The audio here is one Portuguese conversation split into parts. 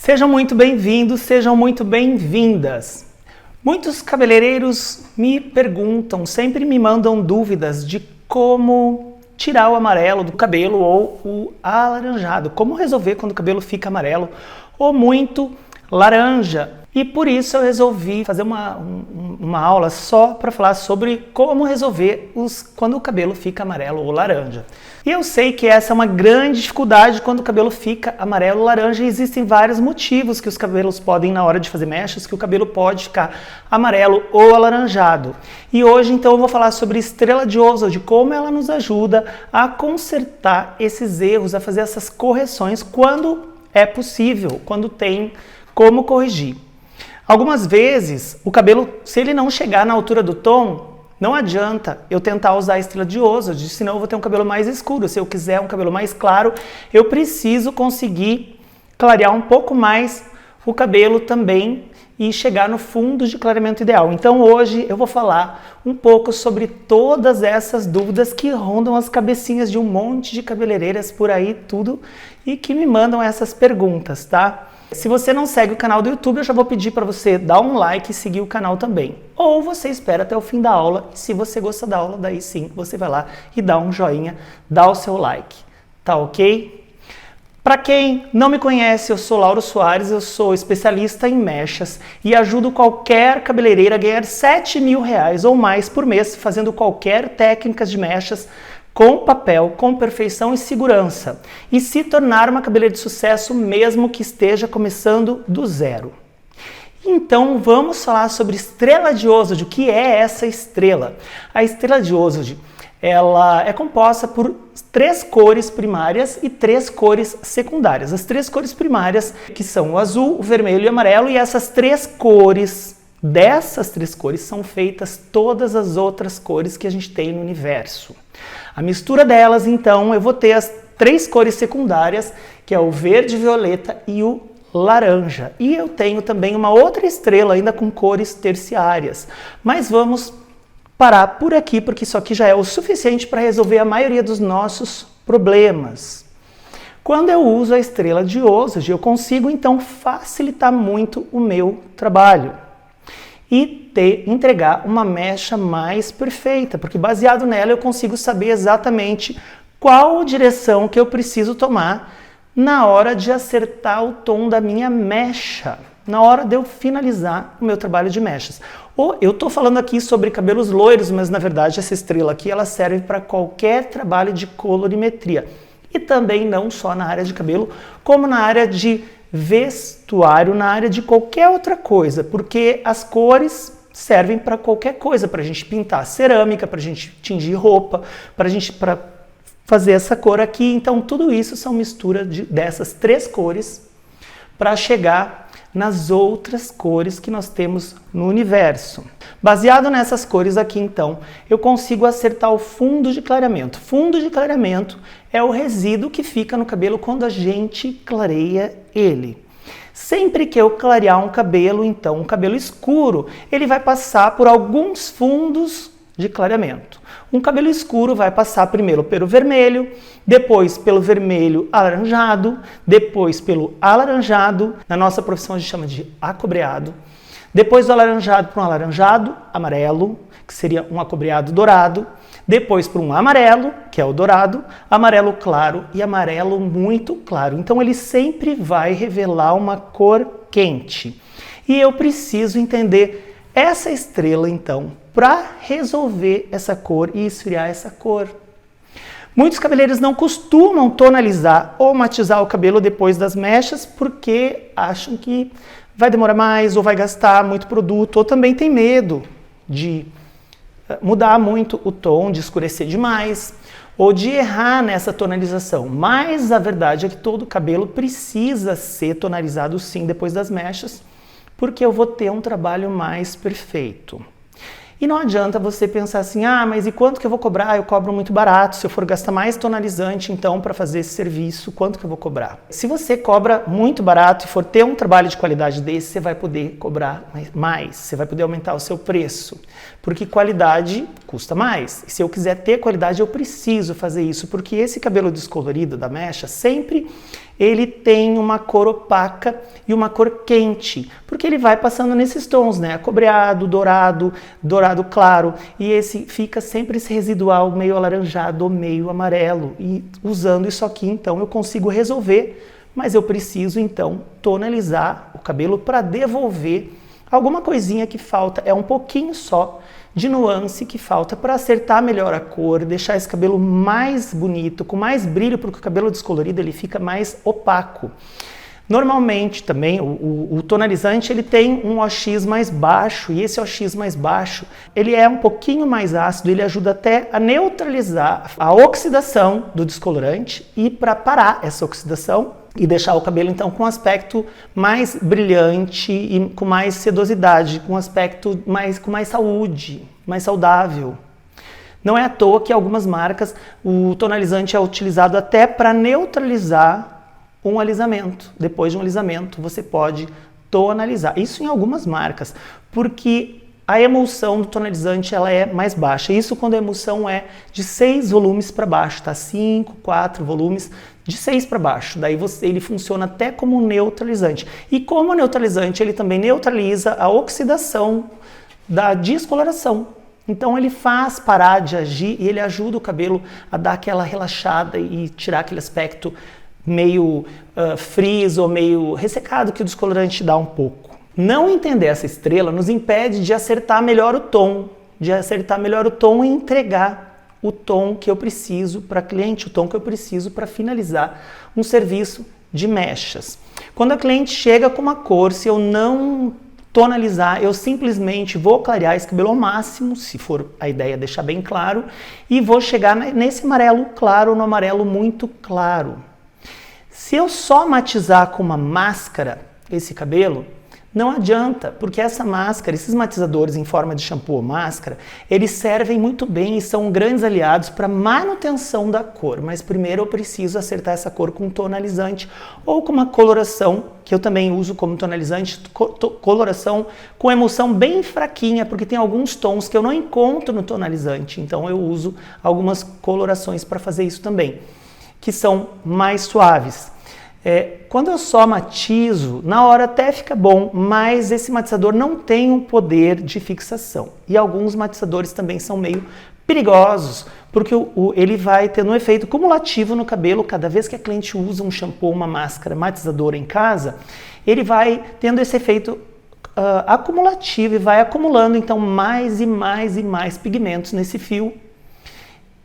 Sejam muito bem-vindos, sejam muito bem-vindas. Muitos cabeleireiros me perguntam, sempre me mandam dúvidas de como tirar o amarelo do cabelo ou o alaranjado, como resolver quando o cabelo fica amarelo ou muito laranja. E por isso eu resolvi fazer uma aula só para falar sobre como resolver quando o cabelo fica amarelo ou laranja. E eu sei que essa é uma grande dificuldade quando o cabelo fica amarelo ou laranja, e existem vários motivos que os cabelos podem, na hora de fazer mechas, que o cabelo pode ficar amarelo ou alaranjado. E hoje então eu vou falar sobre estrela de ouro, de como ela nos ajuda a consertar esses erros, a fazer essas correções quando é possível, quando tem como corrigir. Algumas vezes, o cabelo, se ele não chegar na altura do tom, não adianta eu tentar usar a estrela de Ozod, senão eu vou ter um cabelo mais escuro. Se eu quiser um cabelo mais claro, eu preciso conseguir clarear um pouco mais o cabelo também e chegar no fundo de clareamento ideal. Então hoje eu vou falar um pouco sobre todas essas dúvidas que rondam as cabecinhas de um monte de cabeleireiras por aí, tudo, e que me mandam essas perguntas, tá? Se você não segue o canal do YouTube, eu já vou pedir para você dar um like e seguir o canal também. Ou você espera até o fim da aula, e se você gosta da aula, daí sim, você vai lá e dá um joinha, dá o seu like, tá ok? Para quem não me conhece, eu sou Lauro Soares, eu sou especialista em mechas e ajudo qualquer cabeleireira a ganhar R$7.000 ou mais por mês fazendo qualquer técnica de mechas com papel, com perfeição e segurança, e se tornar uma cabeleireira de sucesso mesmo que esteja começando do zero. Então vamos falar sobre estrela de Ozod. O que é essa estrela? A estrela de Ozod, ela é composta por 3 cores primárias e 3 cores secundárias. As 3 cores primárias, que são o azul, o vermelho e o amarelo, e essas 3 cores, dessas 3 cores, são feitas todas as outras cores que a gente tem no universo. A mistura delas, então, eu vou ter as 3 cores secundárias, que é o verde, violeta e o laranja. E eu tenho também uma outra estrela ainda com cores terciárias. Mas vamos parar por aqui, porque isso aqui já é o suficiente para resolver a maioria dos nossos problemas. Quando eu uso a estrela de Ozod, eu consigo, então, facilitar muito o meu trabalho e entregar uma mecha mais perfeita, porque baseado nela eu consigo saber exatamente qual direção que eu preciso tomar na hora de acertar o tom da minha mecha, na hora de eu finalizar o meu trabalho de mechas. Ou eu estou falando aqui sobre cabelos loiros, mas na verdade essa estrela aqui ela serve para qualquer trabalho de colorimetria. E também não só na área de cabelo, como na área de vestuário, na área de qualquer outra coisa, porque as cores servem para qualquer coisa, para a gente pintar cerâmica, para a gente tingir roupa, para fazer essa cor aqui. Então tudo isso são mistura dessas 3 cores para chegar nas outras cores que nós temos no universo. Baseado nessas cores aqui, então, eu consigo acertar o fundo de clareamento. Fundo de clareamento é o resíduo que fica no cabelo quando a gente clareia ele. Sempre que eu clarear um cabelo, então, um cabelo escuro, ele vai passar por alguns fundos de clareamento. Um cabelo escuro vai passar primeiro pelo vermelho, depois pelo vermelho alaranjado, depois pelo alaranjado, na nossa profissão a gente chama de acobreado, depois do alaranjado para um alaranjado amarelo, que seria um acobreado dourado, depois para um amarelo, que é o dourado, amarelo claro e amarelo muito claro. Então ele sempre vai revelar uma cor quente. E eu preciso entender essa estrela, então, para resolver essa cor e esfriar essa cor. Muitos cabeleireiros não costumam tonalizar ou matizar o cabelo depois das mechas porque acham que vai demorar mais ou vai gastar muito produto, ou também tem medo de mudar muito o tom, de escurecer demais ou de errar nessa tonalização. Mas a verdade é que todo cabelo precisa ser tonalizado sim depois das mechas, porque eu vou ter um trabalho mais perfeito. E não adianta você pensar assim, ah, mas e quanto que eu vou cobrar? Eu cobro muito barato, se eu for gastar mais tonalizante, então, para fazer esse serviço, quanto que eu vou cobrar? Se você cobra muito barato e for ter um trabalho de qualidade desse, você vai poder cobrar mais, você vai poder aumentar o seu preço, porque qualidade custa mais. E se eu quiser ter qualidade, eu preciso fazer isso, porque esse cabelo descolorido da mecha, sempre ele tem uma cor opaca e uma cor quente, porque ele vai passando nesses tons, né? Cobreado, dourado, dourado claro, e esse fica sempre esse residual meio alaranjado ou meio amarelo. E usando isso aqui, então, eu consigo resolver, mas eu preciso, então, tonalizar o cabelo para devolver alguma coisinha que falta, é um pouquinho só de nuance que falta para acertar melhor a cor, deixar esse cabelo mais bonito, com mais brilho, porque o cabelo descolorido ele fica mais opaco. Normalmente também o tonalizante ele tem um OX mais baixo, e esse OX mais baixo ele é um pouquinho mais ácido, ele ajuda até a neutralizar a oxidação do descolorante e para parar essa oxidação e deixar o cabelo então com um aspecto mais brilhante e com mais sedosidade, com um aspecto com mais saúde, mais saudável. Não é à toa que algumas marcas o tonalizante é utilizado até para neutralizar um alisamento. Depois de um alisamento você pode tonalizar. Isso em algumas marcas, porque a emulsão do tonalizante ela é mais baixa. Isso quando a emulsão é de 6 volumes para baixo, tá? 5, 4 volumes de 6 para baixo. Daí ele funciona até como neutralizante. E como neutralizante, ele também neutraliza a oxidação da descoloração. Então ele faz parar de agir e ele ajuda o cabelo a dar aquela relaxada e tirar aquele aspecto meio frizz ou meio ressecado que o descolorante dá um pouco. Não entender essa estrela nos impede de acertar melhor o tom, e entregar o tom que eu preciso para cliente, o tom que eu preciso para finalizar um serviço de mechas. Quando a cliente chega com uma cor, se eu não tonalizar, eu simplesmente vou clarear esse cabelo ao máximo, se for a ideia deixar bem claro, e vou chegar nesse amarelo claro, no amarelo muito claro. Se eu só matizar com uma máscara esse cabelo, não adianta, porque essa máscara, esses matizadores em forma de shampoo ou máscara, eles servem muito bem e são grandes aliados para manutenção da cor, mas primeiro eu preciso acertar essa cor com tonalizante ou com uma coloração, que eu também uso como tonalizante, coloração com emulsão bem fraquinha, porque tem alguns tons que eu não encontro no tonalizante, então eu uso algumas colorações para fazer isso também, que são mais suaves. Quando eu só matizo, na hora até fica bom, mas esse matizador não tem um poder de fixação. E alguns matizadores também são meio perigosos, porque ele vai tendo um efeito cumulativo no cabelo. Cada vez que a cliente usa um shampoo, uma máscara matizadora em casa, ele vai tendo esse efeito acumulativo e vai acumulando então mais e mais e mais pigmentos nesse fio.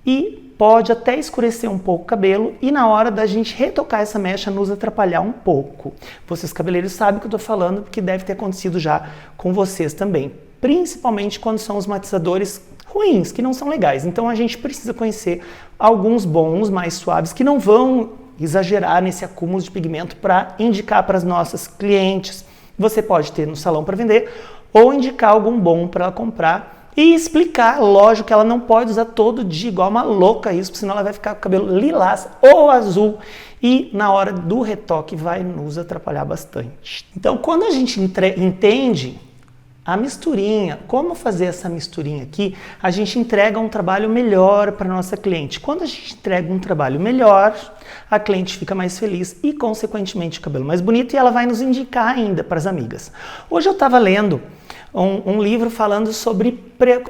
E pode até escurecer um pouco o cabelo e na hora da gente retocar essa mecha nos atrapalhar um pouco. Vocês cabeleireiros sabem o que eu estou falando, porque deve ter acontecido já com vocês também. Principalmente quando são os matizadores ruins, que não são legais. Então a gente precisa conhecer alguns bons, mais suaves, que não vão exagerar nesse acúmulo de pigmento para indicar para as nossas clientes. Você pode ter no salão para vender ou indicar algum bom para ela comprar. E explicar, lógico, que ela não pode usar todo dia igual uma louca isso, senão ela vai ficar com o cabelo lilás ou azul e na hora do retoque vai nos atrapalhar bastante. Então, quando a gente entende a misturinha, como fazer essa misturinha aqui, a gente entrega um trabalho melhor para a nossa cliente. Quando a gente entrega um trabalho melhor, a cliente fica mais feliz e, consequentemente, o cabelo mais bonito e ela vai nos indicar ainda para as amigas. Hoje eu estava lendo um livro falando sobre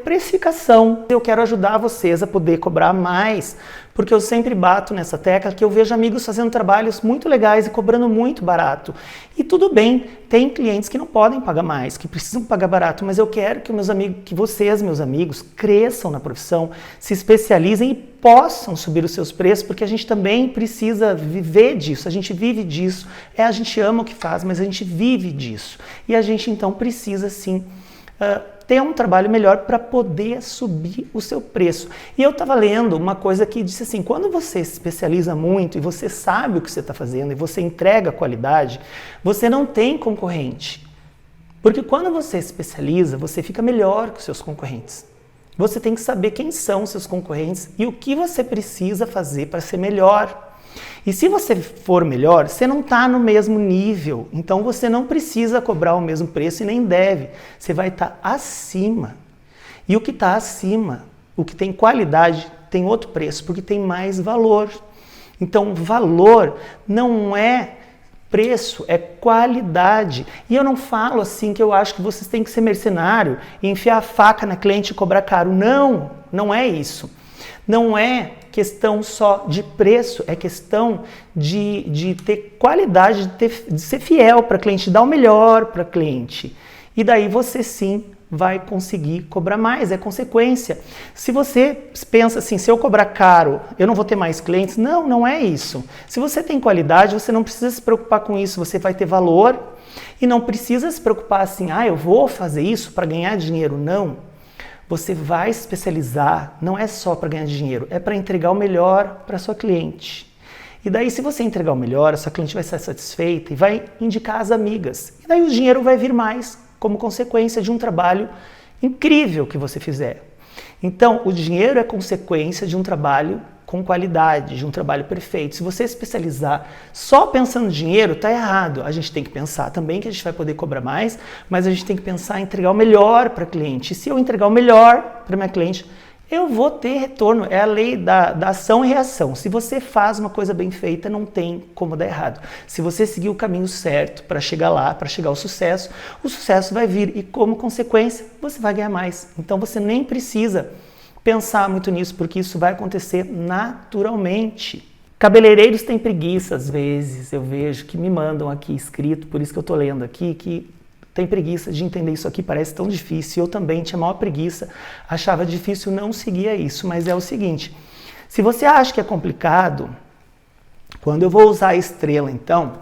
precificação. Eu quero ajudar vocês a poder cobrar mais, porque eu sempre bato nessa tecla que eu vejo amigos fazendo trabalhos muito legais e cobrando muito barato. E tudo bem, tem clientes que não podem pagar mais, que precisam pagar barato, mas eu quero que meus amigos, que vocês, meus amigos, cresçam na profissão, se especializem e possam subir os seus preços, porque a gente também precisa viver disso, a gente vive disso, a gente ama o que faz, mas a gente vive disso. E a gente então precisa sim ter um trabalho melhor para poder subir o seu preço. E eu estava lendo uma coisa que disse assim, quando você se especializa muito e você sabe o que você está fazendo e você entrega qualidade, você não tem concorrente. Porque quando você se especializa, você fica melhor que os seus concorrentes. Você tem que saber quem são os seus concorrentes e o que você precisa fazer para ser melhor. E se você for melhor, você não está no mesmo nível, então você não precisa cobrar o mesmo preço e nem deve. Você vai estar acima. E o que está acima, o que tem qualidade, tem outro preço, porque tem mais valor. Então, valor não é preço, é qualidade. E eu não falo assim que eu acho que vocês têm que ser mercenário e enfiar a faca na cliente e cobrar caro. Não, não é isso. Não é questão só de preço, é questão de ter qualidade, de ser fiel para a cliente, dar o melhor para a cliente. E daí você sim vai conseguir cobrar mais, é consequência. Se você pensa assim, se eu cobrar caro, eu não vou ter mais clientes, não, não é isso. Se você tem qualidade, você não precisa se preocupar com isso, você vai ter valor e não precisa se preocupar assim, eu vou fazer isso para ganhar dinheiro, não. Você vai se especializar, não é só para ganhar dinheiro, é para entregar o melhor para sua cliente. E daí, se você entregar o melhor, a sua cliente vai estar satisfeita e vai indicar as amigas. E daí o dinheiro vai vir mais como consequência de um trabalho incrível que você fizer. Então, o dinheiro é consequência de um trabalho com qualidade, de um trabalho perfeito. Se você se especializar só pensando em dinheiro, está errado. A gente tem que pensar também que a gente vai poder cobrar mais, mas a gente tem que pensar em entregar o melhor para a cliente. E se eu entregar o melhor para a minha cliente, eu vou ter retorno. É a lei da ação e reação. Se você faz uma coisa bem feita, não tem como dar errado. Se você seguir o caminho certo para chegar lá, para chegar ao sucesso, o sucesso vai vir e, como consequência, você vai ganhar mais. Então, você nem precisa pensar muito nisso, porque isso vai acontecer naturalmente. Cabeleireiros têm preguiça, às vezes, eu vejo que me mandam aqui escrito, por isso que eu estou lendo aqui, que tem preguiça de entender isso aqui, parece tão difícil. Eu também tinha maior preguiça, achava difícil, não seguia isso. Mas é o seguinte, se você acha que é complicado, quando eu vou usar a estrela, então,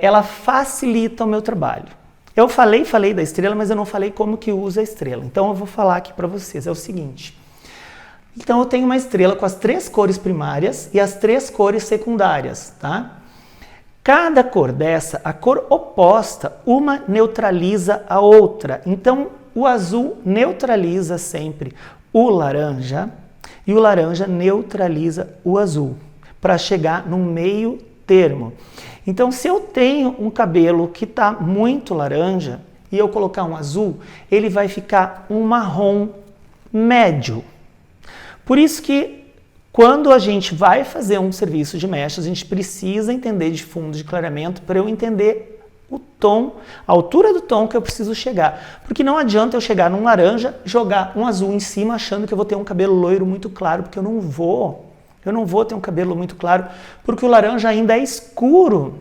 ela facilita o meu trabalho. Eu falei da estrela, mas eu não falei como que usa a estrela. Então eu vou falar aqui para vocês, é o seguinte. Então eu tenho uma estrela com as 3 cores primárias e as 3 cores secundárias, tá? Cada cor dessa, a cor oposta, uma neutraliza a outra. Então, o azul neutraliza sempre o laranja e o laranja neutraliza o azul, para chegar num meio termo. Então, se eu tenho um cabelo que está muito laranja e eu colocar um azul, ele vai ficar um marrom médio. Por isso que quando a gente vai fazer um serviço de mechas, a gente precisa entender de fundo de clareamento para eu entender o tom, a altura do tom que eu preciso chegar. Porque não adianta eu chegar num laranja, jogar um azul em cima achando que eu vou ter um cabelo loiro muito claro, porque eu não vou. Eu não vou ter um cabelo muito claro, porque o laranja ainda é escuro.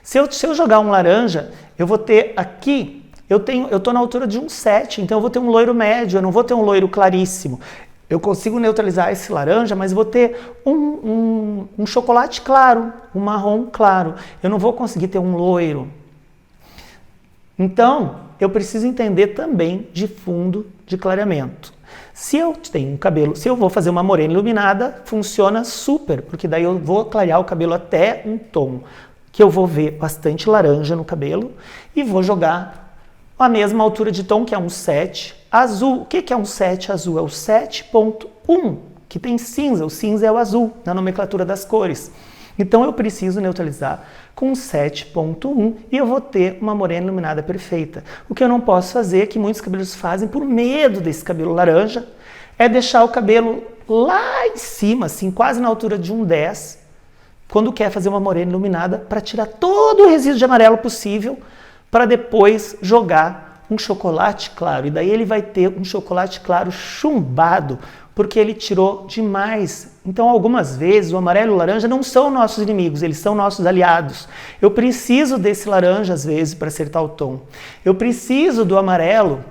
Se eu jogar um laranja, eu vou ter aqui, eu estou na altura de um 7, então eu vou ter um loiro médio, eu não vou ter um loiro claríssimo. Eu consigo neutralizar esse laranja, mas vou ter um chocolate claro, um marrom claro. Eu não vou conseguir ter um loiro. Então, eu preciso entender também de fundo de clareamento. Se eu tenho um cabelo, se eu vou fazer uma morena iluminada, funciona super, porque daí eu vou clarear o cabelo até um tom que eu vou ver bastante laranja no cabelo e vou jogar a mesma altura de tom, que é um 7. Azul, o que é um 7 azul? É o 7.1, que tem cinza. O cinza é o azul, na nomenclatura das cores. Então eu preciso neutralizar com 7.1 e eu vou ter uma morena iluminada perfeita. O que eu não posso fazer, que muitos cabelos fazem por medo desse cabelo laranja, é deixar o cabelo lá em cima, assim, quase na altura de um 10, quando quer fazer uma morena iluminada, para tirar todo o resíduo de amarelo possível, para depois jogar um chocolate claro. E daí ele vai ter um chocolate claro chumbado, porque ele tirou demais. Então, algumas vezes, o amarelo e o laranja não são nossos inimigos, eles são nossos aliados. Eu preciso desse laranja, às vezes, para acertar o tom. Eu preciso do amarelo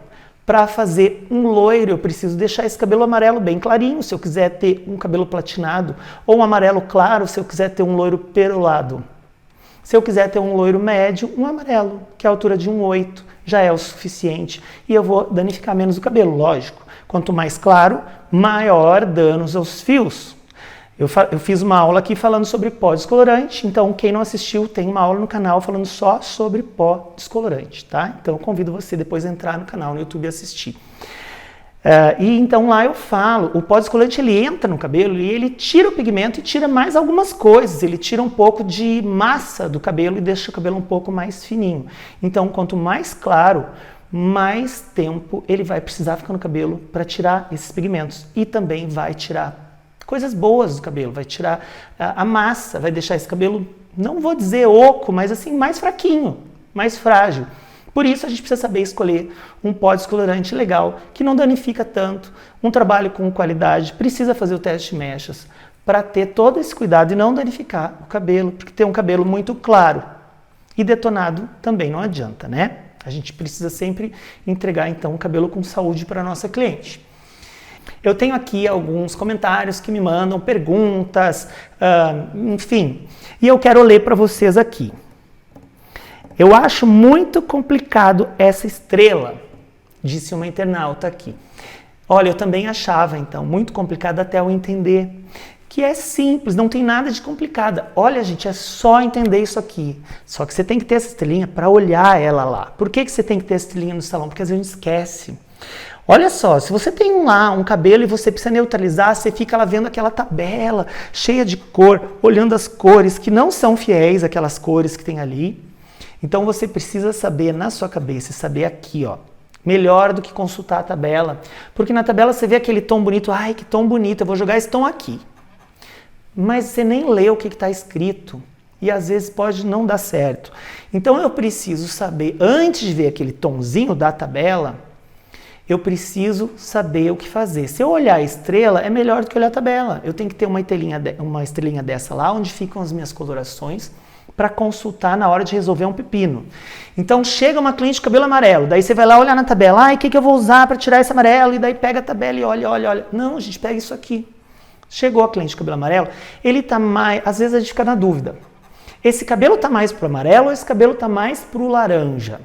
para fazer um loiro, eu preciso deixar esse cabelo amarelo bem clarinho, se eu quiser ter um cabelo platinado, ou um amarelo claro, se eu quiser ter um loiro perolado. Se eu quiser ter um loiro médio, um amarelo, que é a altura de um 8, já é o suficiente. E eu vou danificar menos o cabelo, lógico. Quanto mais claro, maior danos aos fios. Eu fiz uma aula aqui falando sobre pó descolorante, então quem não assistiu tem uma aula no canal falando só sobre pó descolorante, tá? Então eu convido você depois a entrar no canal no YouTube e assistir. E então lá eu falo, o pó descolorante ele entra no cabelo e ele tira o pigmento e tira mais algumas coisas, ele tira um pouco de massa do cabelo e deixa o cabelo um pouco mais fininho. Então quanto mais claro, mais tempo ele vai precisar ficar no cabelo para tirar esses pigmentos e também vai tirar coisas boas do cabelo, vai tirar a massa, vai deixar esse cabelo, não vou dizer oco, mas assim, mais fraquinho, mais frágil. Por isso a gente precisa saber escolher um pó descolorante legal, que não danifica tanto, um trabalho com qualidade, precisa fazer o teste de mechas para ter todo esse cuidado e não danificar o cabelo, porque ter um cabelo muito claro e detonado também não adianta, né? A gente precisa sempre entregar então um cabelo com saúde para a nossa cliente. Eu tenho aqui alguns comentários que me mandam perguntas, enfim, e eu quero ler para vocês aqui. Eu acho muito complicado essa estrela, disse uma internauta aqui. Olha, eu também achava, então, muito complicado até eu entender que é simples, não tem nada de complicado. Olha, gente, é só entender isso aqui. Só que você tem que ter essa estrelinha para olhar ela lá. Por que você tem que ter essa estrelinha no salão? Porque às vezes a gente esquece. Olha só, se você tem lá um cabelo e você precisa neutralizar, você fica lá vendo aquela tabela cheia de cor, olhando as cores que não são fiéis àquelas cores que tem ali. Então você precisa saber na sua cabeça, saber aqui, ó, melhor do que consultar a tabela. Porque na tabela você vê aquele tom bonito, ai que tom bonito, eu vou jogar esse tom aqui. Mas você nem lê o que está escrito e às vezes pode não dar certo. Então eu preciso saber, antes de ver aquele tomzinho da tabela, eu preciso saber o que fazer. Se eu olhar a estrela, é melhor do que olhar a tabela. Eu tenho que ter uma estrelinha dessa lá, onde ficam as minhas colorações, para consultar na hora de resolver um pepino. Então chega uma cliente de cabelo amarelo, daí você vai lá olhar na tabela, ai, o que eu vou usar para tirar esse amarelo? E daí pega a tabela e olha. Não, a gente pega isso aqui. Chegou a cliente de cabelo amarelo, ele tá mais, às vezes a gente fica na dúvida. Esse cabelo tá mais pro amarelo ou esse cabelo tá mais pro laranja?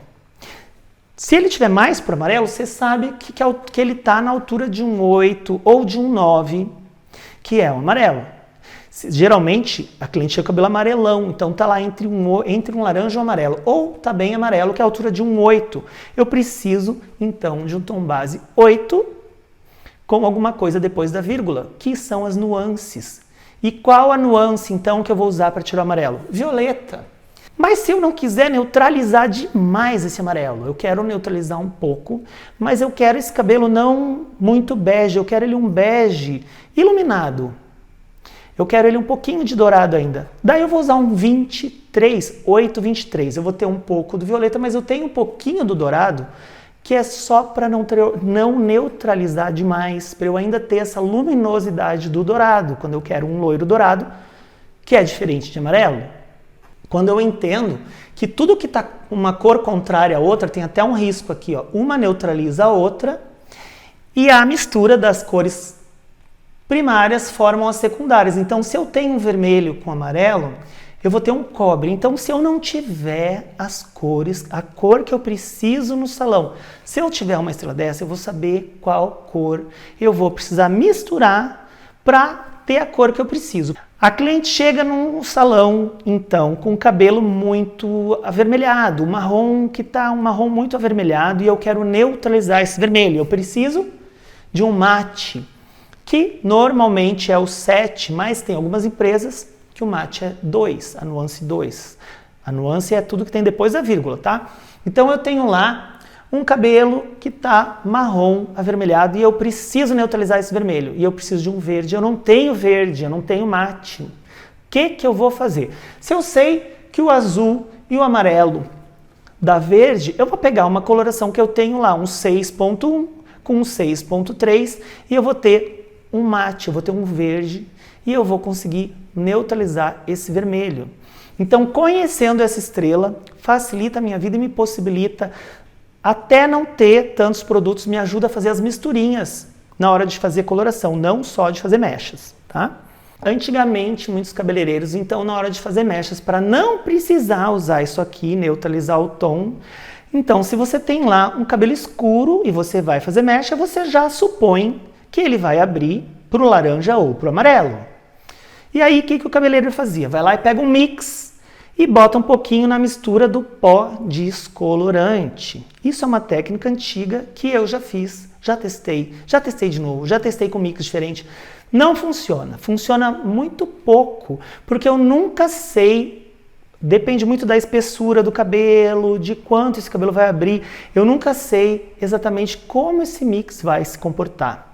Se ele tiver mais pro amarelo, você sabe que ele tá na altura de um 8 ou de um 9, que é o amarelo. Geralmente, a cliente tem o cabelo amarelão, então tá lá entre um laranja e um amarelo. Ou tá bem amarelo, que é a altura de um 8. Eu preciso, então, de um tom base 8 com alguma coisa depois da vírgula, que são as nuances. E qual a nuance, então, que eu vou usar para tirar o amarelo? Violeta. Mas se eu não quiser neutralizar demais esse amarelo, eu quero neutralizar um pouco, mas eu quero esse cabelo não muito bege, eu quero ele um bege iluminado. Eu quero ele um pouquinho de dourado ainda. Daí eu vou usar um 23, 8, 23. Eu vou ter um pouco do violeta, mas eu tenho um pouquinho do dourado, que é só para não neutralizar demais, para eu ainda ter essa luminosidade do dourado, quando eu quero um loiro dourado, que é diferente de amarelo. Quando eu entendo que tudo que está uma cor contrária à outra, tem até um risco aqui, ó, uma neutraliza a outra, e a mistura das cores primárias formam as secundárias. Então, se eu tenho um vermelho com amarelo, eu vou ter um cobre. Então, se eu não tiver as cores, a cor que eu preciso no salão, se eu tiver uma estrela dessa, eu vou saber qual cor eu vou precisar misturar para ter a cor que eu preciso. A cliente chega num salão, então, com o cabelo muito avermelhado, um marrom muito avermelhado, e eu quero neutralizar esse vermelho. Eu preciso de um mate, que normalmente é o 7, mas tem algumas empresas que o mate é 2, a nuance 2. A nuance é tudo que tem depois da vírgula, tá? Então eu tenho lá um cabelo que tá marrom avermelhado e eu preciso neutralizar esse vermelho. E eu preciso de um verde. Eu não tenho verde, eu não tenho mate. O que eu vou fazer? Se eu sei que o azul e o amarelo dá verde, eu vou pegar uma coloração que eu tenho lá, um 6.1 com um 6.3 e eu vou ter um mate, eu vou ter um verde e eu vou conseguir neutralizar esse vermelho. Então, conhecendo essa estrela, facilita a minha vida e me possibilita até não ter tantos produtos, me ajuda a fazer as misturinhas na hora de fazer coloração, não só de fazer mechas, tá? Antigamente, muitos cabeleireiros, então, na hora de fazer mechas, para não precisar usar isso aqui, neutralizar o tom, então, se você tem lá um cabelo escuro e você vai fazer mecha, você já supõe que ele vai abrir para o laranja ou para o amarelo. E aí, o que o cabeleireiro fazia? Vai lá e pega um mix e bota um pouquinho na mistura do pó descolorante. Isso é uma técnica antiga que eu já fiz, já testei de novo, já testei com mix diferente. Não funciona, funciona muito pouco, porque eu nunca sei, depende muito da espessura do cabelo, de quanto esse cabelo vai abrir, eu nunca sei exatamente como esse mix vai se comportar.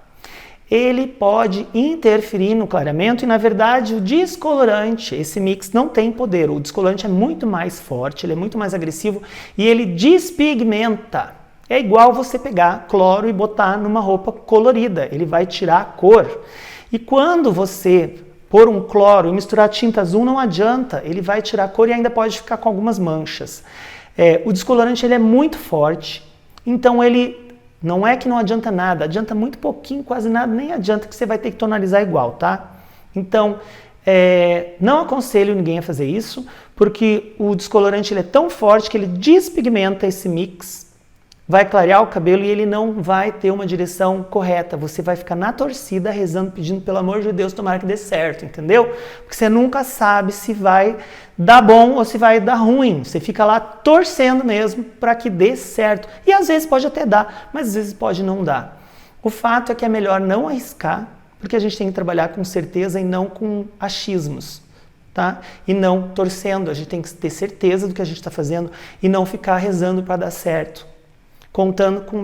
ele pode interferir no clareamento e, na verdade, o descolorante, esse mix não tem poder. O descolorante é muito mais forte, ele é muito mais agressivo e ele despigmenta. É igual você pegar cloro e botar numa roupa colorida, ele vai tirar a cor. E quando você pôr um cloro e misturar tinta azul, não adianta, ele vai tirar a cor e ainda pode ficar com algumas manchas. O descolorante ele é muito forte, então ele não é que não adianta nada, adianta muito pouquinho, quase nada, nem adianta que você vai ter que tonalizar igual, tá? Então, não aconselho ninguém a fazer isso, porque o descolorante ele é tão forte que ele despigmenta esse mix, vai clarear o cabelo e ele não vai ter uma direção correta. Você vai ficar na torcida, rezando, pedindo, pelo amor de Deus, tomara que dê certo, entendeu? Porque você nunca sabe se vai dar bom ou se vai dar ruim. Você fica lá torcendo mesmo para que dê certo. E às vezes pode até dar, mas às vezes pode não dar. O fato é que é melhor não arriscar, porque a gente tem que trabalhar com certeza e não com achismos. Tá? E não torcendo, a gente tem que ter certeza do que a gente está fazendo e não ficar rezando para dar certo.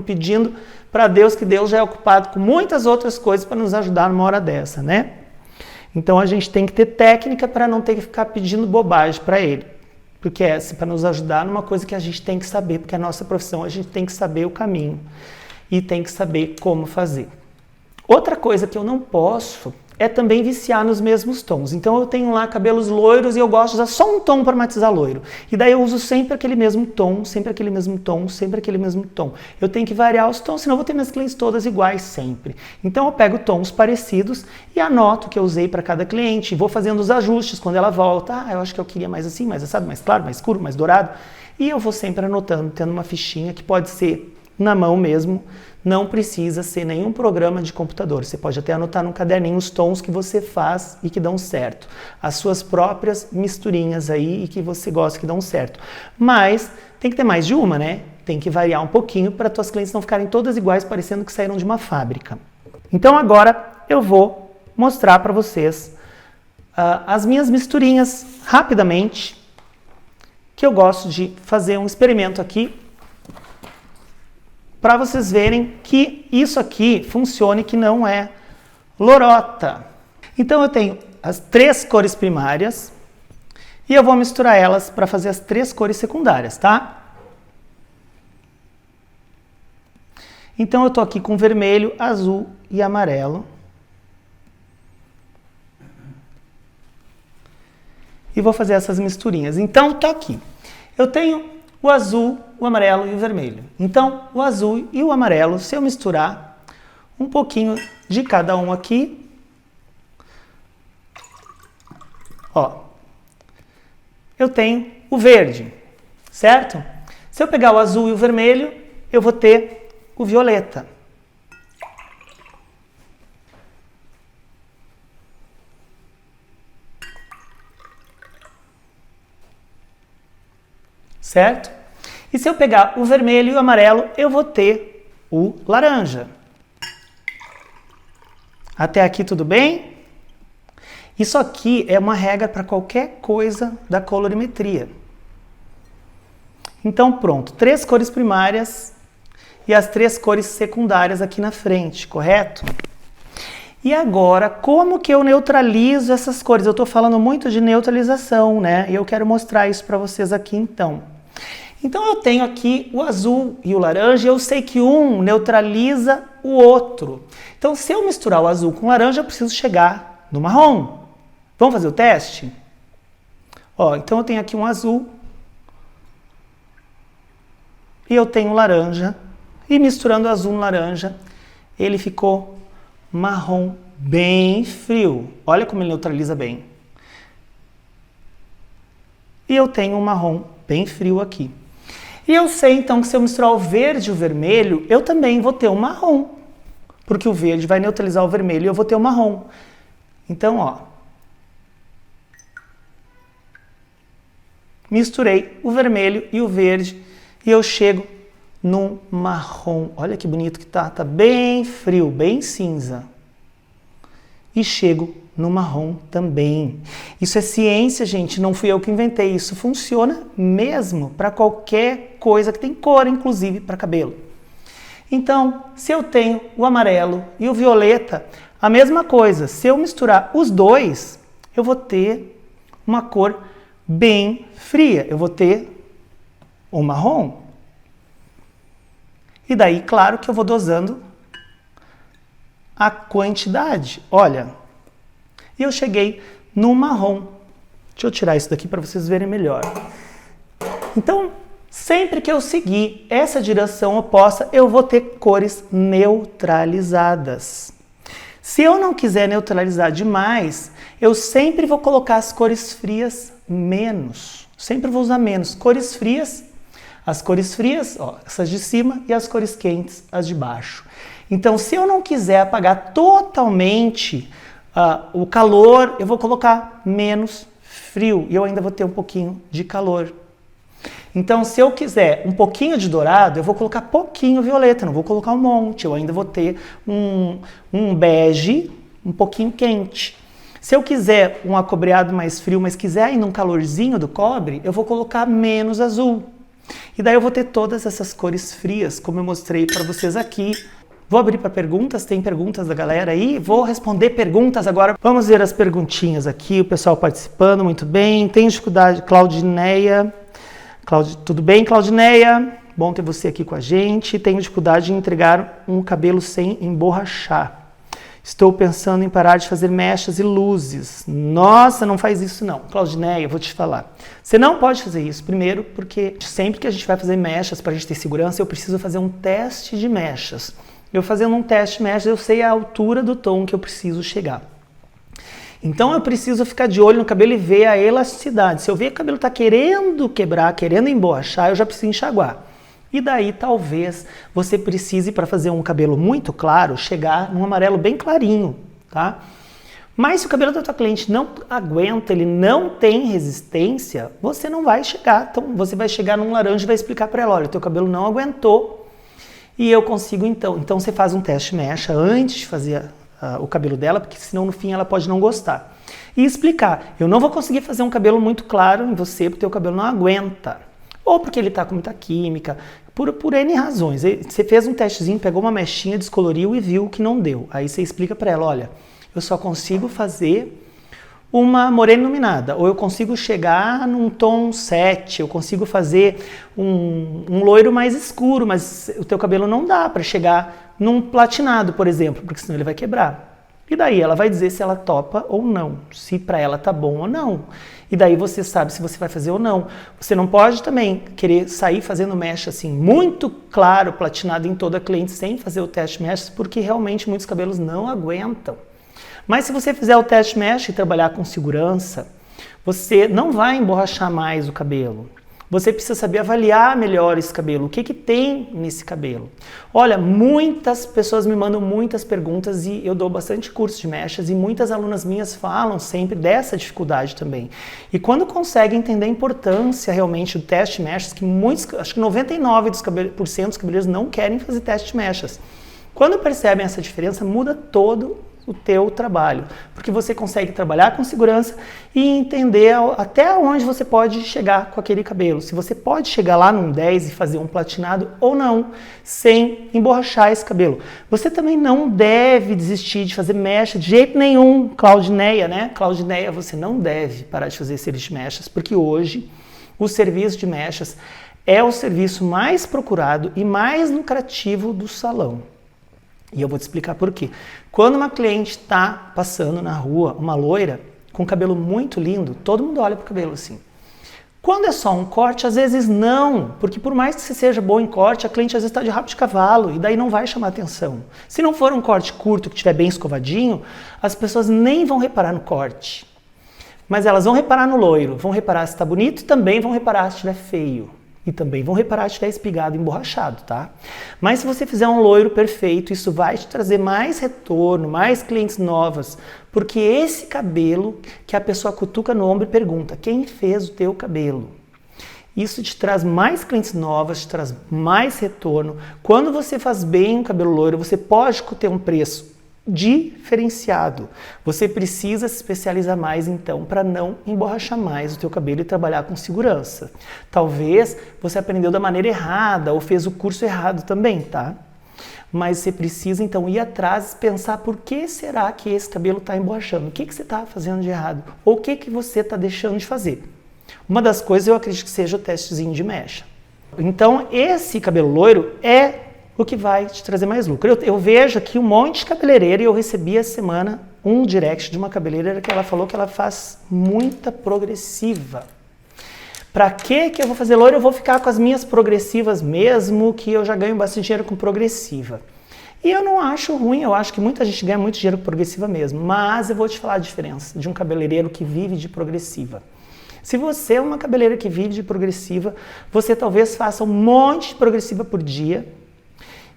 Pedindo para Deus, que Deus já é ocupado com muitas outras coisas para nos ajudar numa hora dessa, né? Então a gente tem que ter técnica para não ter que ficar pedindo bobagem para Ele, porque é para nos ajudar numa coisa que a gente tem que saber, porque é a nossa profissão, a gente tem que saber o caminho e tem que saber como fazer. Outra coisa que eu não posso é também viciar nos mesmos tons. Então eu tenho lá cabelos loiros e eu gosto de usar só um tom para matizar loiro. E daí eu uso sempre aquele mesmo tom, sempre aquele mesmo tom, sempre aquele mesmo tom. Eu tenho que variar os tons, senão eu vou ter minhas clientes todas iguais sempre. Então eu pego tons parecidos e anoto o que eu usei para cada cliente. Vou fazendo os ajustes quando ela volta. Eu acho que eu queria mais assim, mais assado, mais claro, mais escuro, mais dourado. E eu vou sempre anotando, tendo uma fichinha que pode ser na mão mesmo. Não precisa ser nenhum programa de computador. Você pode até anotar num caderninho os tons que você faz e que dão certo. As suas próprias misturinhas aí e que você gosta que dão certo. Mas tem que ter mais de uma, né? Tem que variar um pouquinho para tuas clientes não ficarem todas iguais, parecendo que saíram de uma fábrica. Então agora eu vou mostrar para vocês as minhas misturinhas rapidamente, que eu gosto de fazer um experimento aqui, para vocês verem que isso aqui funciona e que não é lorota. Então eu tenho as 3 cores primárias e eu vou misturar elas para fazer as 3 cores secundárias, tá? Então eu estou aqui com vermelho, azul e amarelo. E vou fazer essas misturinhas. Então tá aqui. Eu tenho o azul, o amarelo e o vermelho. Então, o azul e o amarelo, se eu misturar um pouquinho de cada um aqui, ó, eu tenho o verde, certo? Se eu pegar o azul e o vermelho, eu vou ter o violeta. Certo? E se eu pegar o vermelho e o amarelo, eu vou ter o laranja. Até aqui tudo bem? Isso aqui é uma regra para qualquer coisa da colorimetria. Então pronto, 3 cores primárias e as 3 cores secundárias aqui na frente, correto? E agora, como que eu neutralizo essas cores? Eu estou falando muito de neutralização, né? E eu quero mostrar isso para vocês aqui então. Então eu tenho aqui o azul e o laranja e eu sei que um neutraliza o outro. Então se eu misturar o azul com o laranja, eu preciso chegar no marrom. Vamos fazer o teste? Ó, então eu tenho aqui um azul e eu tenho um laranja. E misturando o azul no laranja, ele ficou marrom bem frio. Olha como ele neutraliza bem. E eu tenho um marrom bem frio aqui. E eu sei então que se eu misturar o verde e o vermelho, eu também vou ter um marrom. Porque o verde vai neutralizar o vermelho e eu vou ter um marrom. Então, ó. Misturei o vermelho e o verde e eu chego num marrom. Olha que bonito que tá. Tá bem frio, bem cinza. E chego no marrom também. Isso é ciência, gente, não fui eu que inventei. Isso funciona mesmo para qualquer coisa que tem cor, inclusive para cabelo. Então, se eu tenho o amarelo e o violeta, a mesma coisa. Se eu misturar os dois, eu vou ter uma cor bem fria. Eu vou ter o marrom. E daí, claro que eu vou dosando a quantidade. Olha, e eu cheguei no marrom. Deixa eu tirar isso daqui para vocês verem melhor. Então, sempre que eu seguir essa direção oposta, eu vou ter cores neutralizadas. Se eu não quiser neutralizar demais, eu sempre vou colocar as cores frias menos. Sempre vou usar menos. Cores frias, as cores frias, ó, essas de cima, e as cores quentes, as de baixo. Então, se eu não quiser apagar totalmente o calor, eu vou colocar menos frio e eu ainda vou ter um pouquinho de calor. Então, se eu quiser um pouquinho de dourado, eu vou colocar pouquinho violeta, não vou colocar um monte, eu ainda vou ter um bege um pouquinho quente. Se eu quiser um acobreado mais frio, mas quiser ainda um calorzinho do cobre, eu vou colocar menos azul. E daí eu vou ter todas essas cores frias, como eu mostrei para vocês aqui. Vou abrir para perguntas, tem perguntas da galera aí? Vou responder perguntas agora. Vamos ver as perguntinhas aqui, o pessoal participando, muito bem. Tem dificuldade, Claudineia. Tudo bem, Claudineia? Bom ter você aqui com a gente. Tenho dificuldade em entregar um cabelo sem emborrachar. Estou pensando em parar de fazer mechas e luzes. Nossa, não faz isso não. Claudineia, vou te falar. Você não pode fazer isso. Primeiro, porque sempre que a gente vai fazer mechas, para a gente ter segurança, eu preciso fazer um teste de mechas. Eu fazendo um teste de mechas, eu sei a altura do tom que eu preciso chegar. Então eu preciso ficar de olho no cabelo e ver a elasticidade. Se eu ver que o cabelo está querendo quebrar, querendo emborrachar, eu já preciso enxaguar. E daí talvez você precise, para fazer um cabelo muito claro, chegar num amarelo bem clarinho, tá? Mas se o cabelo da tua cliente não aguenta, ele não tem resistência, você não vai chegar. Então você vai chegar num laranja e vai explicar para ela, olha, teu cabelo não aguentou e eu consigo então. Então você faz um teste mecha antes de fazer o cabelo dela, porque senão no fim ela pode não gostar. E explicar, eu não vou conseguir fazer um cabelo muito claro em você, porque o teu cabelo não aguenta. Ou porque ele está com muita química, por N razões. Você fez um testezinho, pegou uma mechinha, descoloriu e viu que não deu. Aí você explica para ela, olha, eu só consigo fazer uma morena iluminada, ou eu consigo chegar num tom 7, eu consigo fazer um loiro mais escuro, mas o teu cabelo não dá para chegar num platinado, por exemplo, porque senão ele vai quebrar. E daí ela vai dizer se ela topa ou não, se para ela tá bom ou não. E daí você sabe se você vai fazer ou não. Você não pode também querer sair fazendo mecha assim, muito claro, platinado em toda a cliente, sem fazer o teste mecha, porque realmente muitos cabelos não aguentam. Mas se você fizer o teste mecha e trabalhar com segurança, você não vai emborrachar mais o cabelo. Você precisa saber avaliar melhor esse cabelo, o que tem nesse cabelo. Olha, muitas pessoas me mandam muitas perguntas e eu dou bastante curso de mechas e muitas alunas minhas falam sempre dessa dificuldade também. E quando conseguem entender a importância realmente do teste de mechas, que muitos, acho que 99% dos cabeleireiros não querem fazer teste de mechas. Quando percebem essa diferença, muda todo o teu trabalho, porque você consegue trabalhar com segurança e entender até onde você pode chegar com aquele cabelo. Se você pode chegar lá num 10 e fazer um platinado ou não, sem emborrachar esse cabelo. Você também não deve desistir de fazer mecha de jeito nenhum, Claudineia, né? Claudineia, você não deve parar de fazer serviço de mechas, porque hoje o serviço de mechas é o serviço mais procurado e mais lucrativo do salão. E eu vou te explicar por quê. Quando uma cliente está passando na rua, uma loira, com cabelo muito lindo, todo mundo olha para o cabelo assim. Quando é só um corte, às vezes não, porque por mais que você seja bom em corte, a cliente às vezes está de rabo de cavalo e daí não vai chamar atenção. Se não for um corte curto, que estiver bem escovadinho, as pessoas nem vão reparar no corte. Mas elas vão reparar no loiro, vão reparar se está bonito e também vão reparar se estiver feio. E também vão reparar se estiver espigado e emborrachado, tá? Mas se você fizer um loiro perfeito, isso vai te trazer mais retorno, mais clientes novas, porque esse cabelo que a pessoa cutuca no ombro e pergunta, quem fez o teu cabelo? Isso te traz mais clientes novas, te traz mais retorno. Quando você faz bem um cabelo loiro, você pode ter um preço diferenciado. Você precisa se especializar mais então para não emborrachar mais o teu cabelo e trabalhar com segurança. Talvez você aprendeu da maneira errada ou fez o curso errado também, tá? mas você precisa então ir atrás e pensar por que será que esse cabelo está emborrachando, o que você está fazendo de errado, ou o que você está deixando de fazer. Uma das coisas eu acredito que seja o testezinho de mecha. Então esse cabelo loiro é o que vai te trazer mais lucro. Eu vejo aqui um monte de cabeleireira e eu recebi essa semana um direct de uma cabeleireira que ela falou que ela faz muita progressiva. Pra que eu vou fazer loiro? Eu vou ficar com as minhas progressivas mesmo, que eu já ganho bastante dinheiro com progressiva. E eu não acho ruim, eu acho que muita gente ganha muito dinheiro com progressiva mesmo, mas eu vou te falar a diferença de um cabeleireiro que vive de progressiva. Se você é uma cabeleireira que vive de progressiva, você talvez faça um monte de progressiva por dia,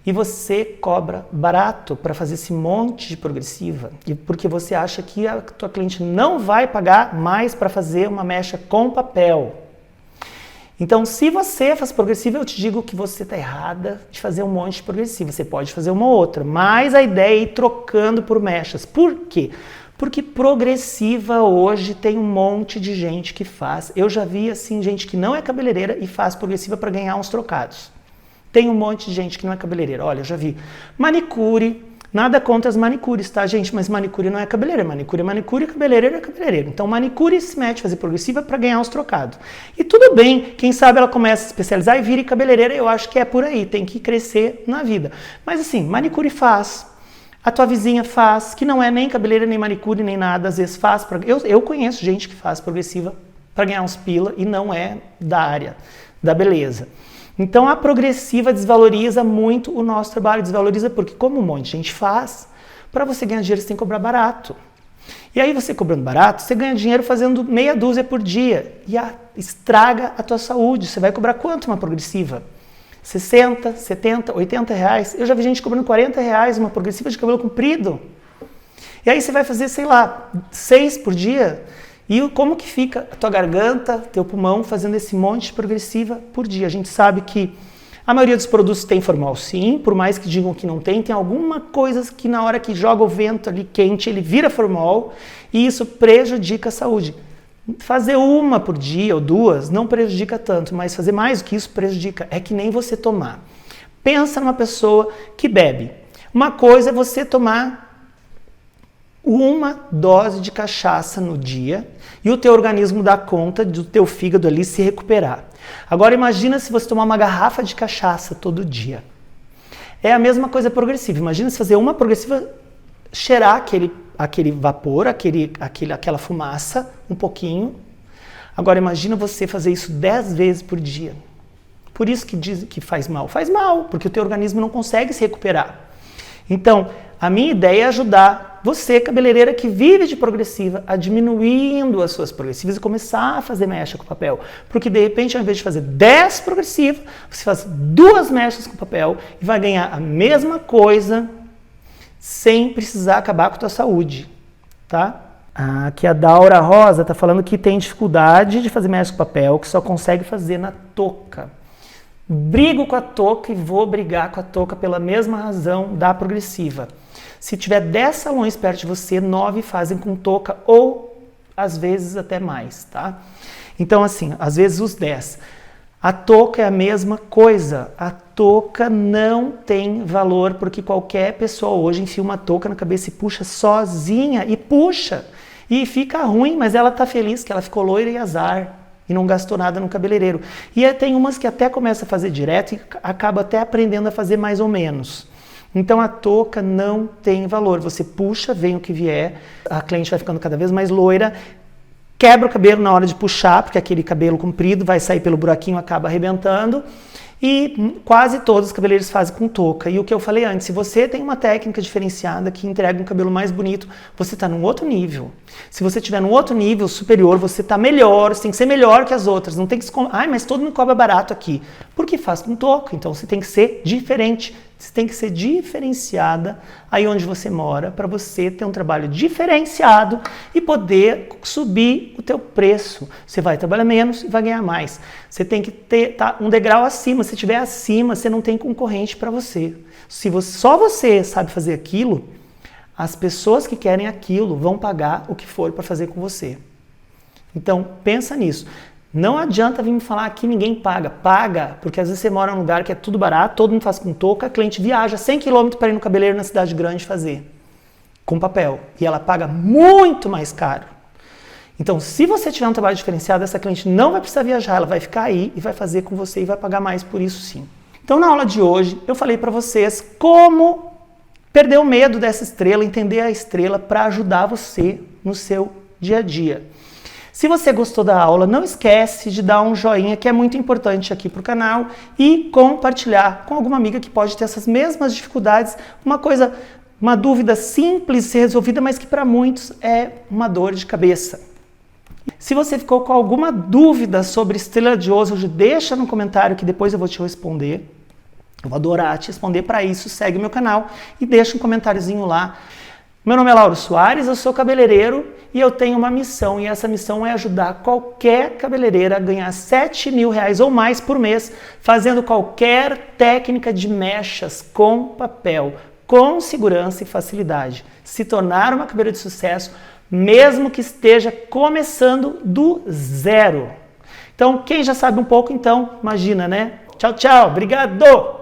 e você cobra barato para fazer esse monte de progressiva, e porque você acha que a tua cliente não vai pagar mais para fazer uma mecha com papel. Então, se você faz progressiva, eu te digo que você está errada de fazer um monte de progressiva. Você pode fazer uma ou outra, mas a ideia é ir trocando por mechas. Por quê? Porque progressiva hoje tem um monte de gente que faz. Eu já vi assim gente que não é cabeleireira e faz progressiva para ganhar uns trocados. Tem um monte de gente que não é cabeleireira. Olha, eu já vi manicure, nada contra as manicures, tá, gente? Mas manicure não é cabeleireira. Manicure é manicure, cabeleireira é cabeleireira. Então, manicure se mete a fazer progressiva para ganhar uns trocados. E tudo bem, quem sabe ela começa a se especializar e vira cabeleireira, eu acho que é por aí, tem que crescer na vida. Mas assim, manicure faz, a tua vizinha faz, que não é nem cabeleireira, nem manicure, nem nada, às vezes faz. Eu conheço gente que faz progressiva para ganhar uns pila e não é da área da beleza. Então a progressiva desvaloriza muito o nosso trabalho, desvaloriza porque como um monte de gente faz, para você ganhar dinheiro você tem que cobrar barato. E aí você cobrando barato, você ganha dinheiro fazendo meia dúzia por dia e estraga a tua saúde. Você vai cobrar quanto uma progressiva? 60, 70, 80 reais? Eu já vi gente cobrando 40 reais uma progressiva de cabelo comprido. E aí você vai fazer, sei lá, 6 por dia. E como que fica a tua garganta, teu pulmão, fazendo esse monte de progressiva por dia? A gente sabe que a maioria dos produtos tem formol sim, por mais que digam que não tem alguma coisa que na hora que joga o vento ali quente, ele vira formol e isso prejudica a saúde. Fazer uma por dia ou duas não prejudica tanto, mas fazer mais do que isso prejudica. É que nem você tomar. Pensa numa pessoa que bebe. Uma coisa é você tomar uma dose de cachaça no dia e o teu organismo dá conta do teu fígado ali se recuperar. Agora imagina se você tomar uma garrafa de cachaça todo dia. É a mesma coisa progressiva. Imagina se fazer uma progressiva, cheirar aquele vapor, aquela fumaça um pouquinho. Agora imagina você fazer isso 10 vezes por dia. Por isso que diz que faz mal. Faz mal, porque o teu organismo não consegue se recuperar. Então, a minha ideia é ajudar você, cabeleireira que vive de progressiva, a diminuindo as suas progressivas e começar a fazer mecha com papel. Porque de repente, ao invés de fazer 10 progressivas, você faz 2 mechas com papel e vai ganhar a mesma coisa sem precisar acabar com a tua saúde, tá? Aqui a Daura Rosa está falando que tem dificuldade de fazer mecha com papel, que só consegue fazer na touca. Brigo com a touca e vou brigar com a touca pela mesma razão da progressiva. Se tiver 10 salões perto de você, 9 fazem com touca ou às vezes até mais, tá? Então assim, às vezes os 10. A touca é a mesma coisa. A touca não tem valor porque qualquer pessoa hoje enfia uma touca na cabeça e puxa sozinha e puxa. E fica ruim, mas ela tá feliz que ela ficou loira e azar. E não gastou nada no cabeleireiro. E tem umas que até começa a fazer direto e acaba até aprendendo a fazer mais ou menos. Então a touca não tem valor. Você puxa, vem o que vier, a cliente vai ficando cada vez mais loira, quebra o cabelo na hora de puxar, porque aquele cabelo comprido vai sair pelo buraquinho, acaba arrebentando. E quase todos os cabeleireiros fazem com touca. E o que eu falei antes, se você tem uma técnica diferenciada que entrega um cabelo mais bonito, você está num outro nível. Se você estiver num outro nível superior, você está melhor, você tem que ser melhor que as outras. Não tem que se... Ai, mas todo mundo cobra barato aqui. Porque faz com touca, então você tem que ser diferente. Você tem que ser diferenciada aí onde você mora para você ter um trabalho diferenciado e poder subir o teu preço. Você vai trabalhar menos e vai ganhar mais. Você tem que ter um degrau acima. Se estiver acima, você não tem concorrente para você. Se só você sabe fazer aquilo, as pessoas que querem aquilo vão pagar o que for para fazer com você. Então, pensa nisso. Não adianta vir me falar que ninguém paga. Paga, porque às vezes você mora num lugar que é tudo barato, todo mundo faz com touca, a cliente viaja 100 km para ir no cabeleireiro na cidade grande fazer, com papel. E ela paga muito mais caro. Então, se você tiver um trabalho diferenciado, essa cliente não vai precisar viajar, ela vai ficar aí e vai fazer com você e vai pagar mais por isso sim. Então, na aula de hoje, eu falei para vocês como perder o medo dessa estrela, entender a estrela para ajudar você no seu dia a dia. Se você gostou da aula, não esquece de dar um joinha, que é muito importante aqui para o canal, e compartilhar com alguma amiga que pode ter essas mesmas dificuldades, uma dúvida simples de ser resolvida, mas que para muitos é uma dor de cabeça. Se você ficou com alguma dúvida sobre estrela de Osiris, deixa no comentário que depois eu vou te responder. Eu vou adorar te responder. Para isso, segue meu canal e deixa um comentáriozinho lá. Meu nome é Lauro Soares, eu sou cabeleireiro e eu tenho uma missão, e essa missão é ajudar qualquer cabeleireira a ganhar R$7.000 ou mais por mês, fazendo qualquer técnica de mechas com papel, com segurança e facilidade. Se tornar uma cabeleireira de sucesso, mesmo que esteja começando do zero. Então, quem já sabe um pouco, então, imagina, né? Tchau, tchau, obrigado!